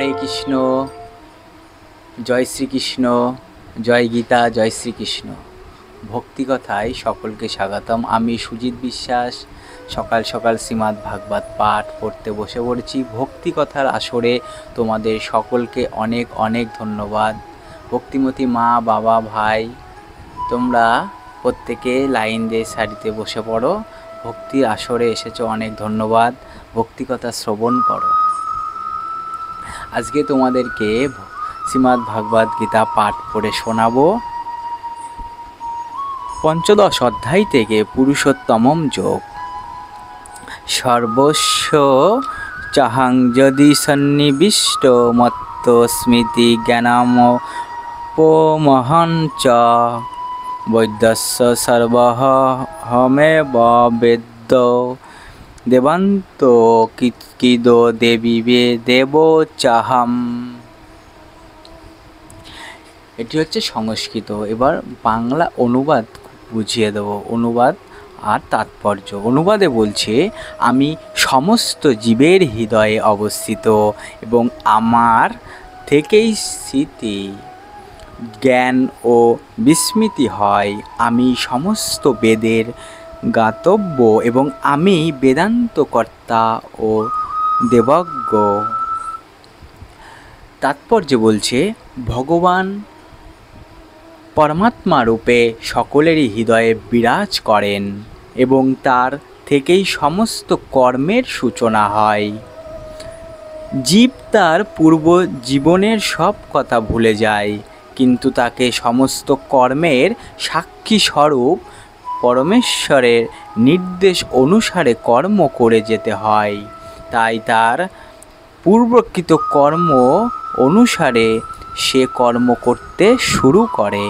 হরে কৃষ্ণ, জয় শ্রীকৃষ্ণ, জয় গীতা, জয় শ্রীকৃষ্ণ। ভক্তিকথায় সকলকে স্বাগতম। আমি সুজিত বিশ্বাস সকাল সকাল শ্রীমদ্ ভাগবত পাঠ পড়তে বসে পড়েছি। ভক্তিকথার আসরে তোমাদের সকলকে অনেক অনেক ধন্যবাদ। ভক্তিমতী মা, বাবা, ভাই, তোমরা প্রত্যেকে লাইন দিয়ে সারিতে বসে পড়ো। ভক্তির আসরে এসেছো, অনেক ধন্যবাদ। ভক্তিকথা শ্রবণ করো। আজকে তোমাদেরকে শ্রীমদ্ ভাগবত গীতা পাঠ করে শোনাবো। পঞ্চদশ অধ্যায় থেকে পুরুষোত্তমম যোগ। সর্বস্ব চাহাং যদি সন্নিবিষ্ট মত্ত স্মৃতি জ্ঞানমপোমহঞ্চ বৈদ্যস্য সর্বহমেব বেদ্য দেবান্ত কিদো দেবী দেব চাহাম। এটি হচ্ছে সংস্কৃত। এবার বাংলা অনুবাদ বুঝিয়ে দেব, অনুবাদ আর তাৎপর্য। অনুবাদে বলছে, আমি সমস্ত জীবের হৃদয়ে অবস্থিত এবং আমার থেকেই স্মৃতি, জ্ঞান ও বিস্মৃতি হয়। আমি সমস্ত বেদের জ্ঞাতব্য এবং আমি বেদান্তকর্তা ও দেবজ্ঞ। তাৎপর্য বলছে, ভগবান পরমাত্মা রূপে সকলেরই হৃদয়ে বিরাজ করেন এবং তার থেকেই সমস্ত কর্মের সূচনা হয়। জীব তার পূর্ব জীবনের সব কথা ভুলে যায়, কিন্তু তাকে সমস্ত কর্মের সাক্ষী স্বরূপ পরমেশ্বরের নির্দেশ অনুসারে কর্ম করে যেতে হয়। তাই তার পূর্বকৃত কর্ম অনুসারে সে কর্ম করতে শুরু করে।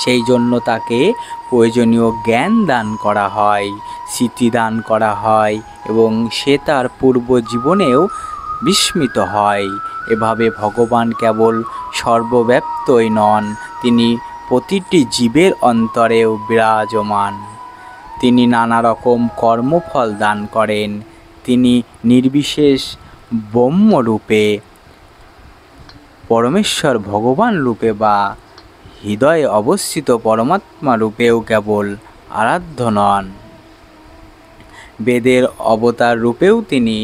সেই জন্য তাকে প্রয়োজনীয় জ্ঞান দান করা হয়, স্মৃতি দান করা হয় এবং সে তার পূর্ব জীবনেও বিস্মিত হয়। এভাবে ভগবান কেবল সর্বব্যাপ্তই নন, তিনি প্রতিটি জীবের অন্তরেও বিরাজমান। তিনি নানা রকম কর্মফল দান করেন। তিনি নির্বিশেষ ব্রহ্মরূপে, পরমেশ্বর ভগবান রূপে বা হৃদয়ে অবস্থিত পরমাত্মা রূপেও কেবল আরাধ্য নন, বেদের অবতার রূপেও তিনি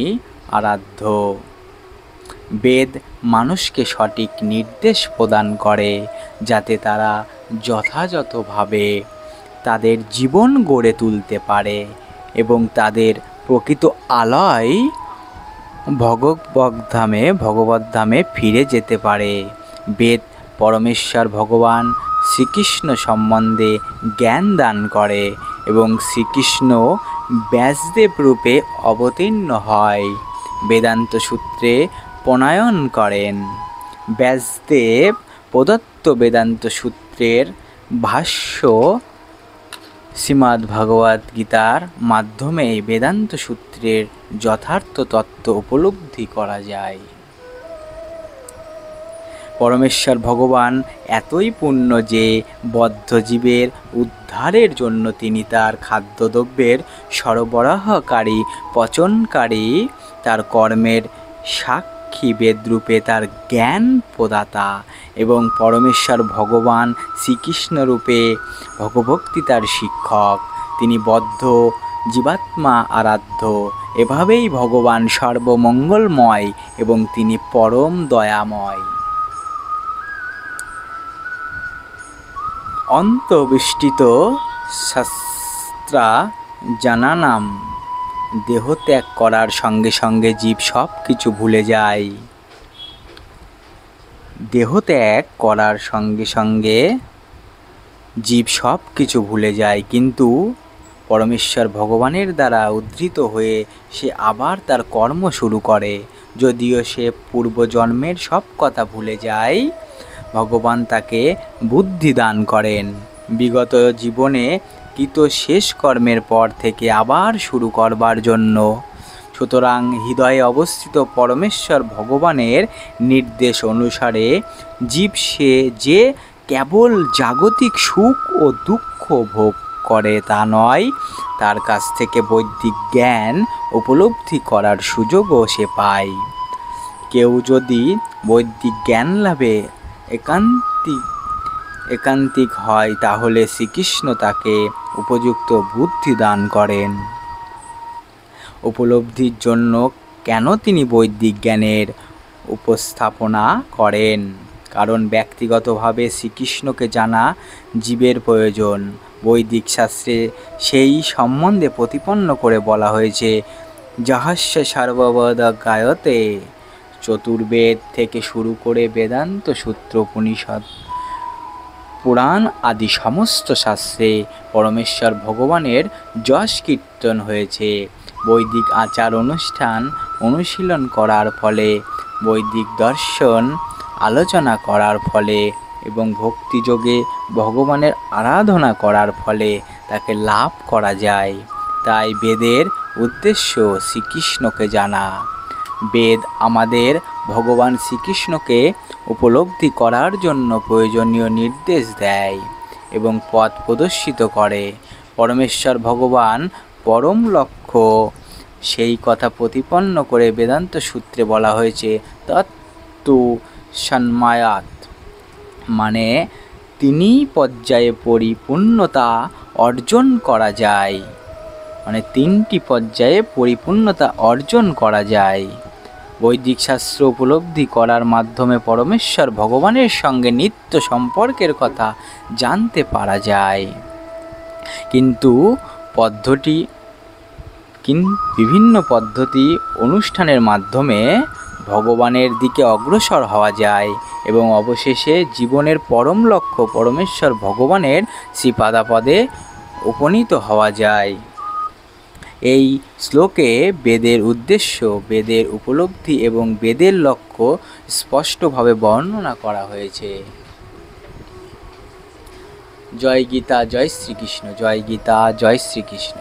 আরাধ্য। বেদ মানুষকে সঠিক নির্দেশ প্রদান করে, যাতে তারা যথাযথভাবে তাদের জীবন গড়ে তুলতে পারে এবং তাদের প্রকৃত আলয় ভগবদ্ধামে ফিরে যেতে পারে। বেদ পরমেশ্বর ভগবান শ্রীকৃষ্ণ সম্বন্ধে জ্ঞান দান করে এবং শ্রীকৃষ্ণ ব্যাসদেব রূপে অবতীর্ণ হয় বেদান্ত সূত্রে প্রণয়ন করেন। ব্যাসদেব প্রদত্ত বেদান্ত সূত্রের ভাষ্য শ্রীমদ্ ভগবদ গীতার মাধ্যমে বেদান্ত সূত্রের যথার্থ তত্ত্ব উপলব্ধি করা যায়। পরমেশ্বর ভগবান এতই পূর্ণ যে বদ্ধ জীবের উদ্ধারের জন্য তিনি তার খাদ্যদ্রব্যের সরবরাহকারী, পচনকারী, তার কর্মের সাক্ষী বেদরূপে তার জ্ঞান প্রদাতা এবং পরমেশ্বর ভগবান শ্রীকৃষ্ণরূপে ভগভক্তি তার শিক্ষক। তিনি বদ্ধ জীবাত্মা আরাধ্য। এভাবেই ভগবান সর্বমঙ্গলময় এবং তিনি পরম দয়াময়। অন্তবিষ্টিত শাস্ত্রা জানানাম। দেহ ত্যাগ করার সঙ্গে সঙ্গে জীব সব কিছু ভুলে যায়। দেহ ত্যাগ করার সঙ্গে সঙ্গে জীব সব কিছু ভুলে যায়, কিন্তু পরমেশ্বর ভগবানের দ্বারা উদ্ধৃত হয়ে সে আবার তার কর্ম শুরু করে। যদিও সে পূর্বজন্মের সব কথা ভুলে যায়, ভগবান তাকে বুদ্ধি দান করেন বিগত জীবনে কৃত শেষ কর্মের পর থেকে আবার শুরু করবার জন্য। সুতরাং হৃদয়ে অবস্থিত পরমেশ্বর ভগবানের নির্দেশ অনুসারে জীব সে যে কেবল জাগতিক সুখ ও দুঃখ ভোগ করে তা নয়, তার কাছ থেকে বৈদিক জ্ঞান উপলব্ধি করার সুযোগও সে পায়। কেউ যদি বৈদিক জ্ঞান লাভে একান্তিক হয় তাহলে শ্রীকৃষ্ণ তাকে উপযুক্ত বুদ্ধি দান করেন। উপলব্ধির জন্য কেন তিনি বৈদিক জ্ঞানের উপস্থাপনা করেন? কারণ ব্যক্তিগতভাবে শ্রীকৃষ্ণকে জানা জীবের প্রয়োজন। বৈদিক শাস্ত্রে সেই সম্বন্ধে প্রতিপন্ন করে বলা হয়েছে, যাহাস্য সর্ববেদ গায়তে। চতুর্বেদ থেকে শুরু করে বেদান্ত সূত্র, উপনিষদ, পুরাণ আদি সমস্ত শাস্ত্রে পরমেশ্বর ভগবানের যশ কীর্তন হয়েছে। বৈদিক আচার অনুষ্ঠান অনুশীলন করার ফলে, বৈদিক দর্শন আলোচনা করার ফলে এবং ভক্তিযোগে ভগবানের আরাধনা করার ফলে তাকে লাভ করা যায়। তাই বেদের উদ্দেশ্য শ্রীকৃষ্ণকে জানা। বেদ আমাদের ভগবান শ্রীকৃষ্ণকে উপলব্ধি করার জন্য প্রয়োজনীয় নির্দেশ দেয় এবং পথ প্রদর্শিত করে। পরমেশ্বর ভগবান পরম লক্ষ্য, সেই কথা প্রতিপন্ন করে বেদান্ত সূত্রে বলা হয়েছে তত্তু সন্মায়াত, মানে তিনি পর্যায়ে পরিপূর্ণতা অর্জন করা যায়, মানে 3টি পর্যায়ে পরিপূর্ণতা অর্জন করা যায়। বৈদিক শাস্ত্র উপলব্ধি করার মাধ্যমে পরমেশ্বর ভগবানের সঙ্গে নিত্য সম্পর্কের কথা জানতে পারা যায়। কিন্তু বিভিন্ন পদ্ধতি অনুষ্ঠানের মাধ্যমে ভগবানের দিকে অগ্রসর হওয়া যায় এবং অবশেষে জীবনের পরম লক্ষ্য পরমেশ্বর ভগবানের শ্রীপাদাপদে উপনীত হওয়া যায়। এই শ্লোকে বেদের উদ্দেশ্য, বেদের উপলব্ধি এবং বেদের লক্ষ্য স্পষ্টভাবে বর্ণনা করা হয়েছে। জয় গীতা, জয় শ্রীকৃষ্ণ। জয় গীতা, জয় শ্রীকৃষ্ণ।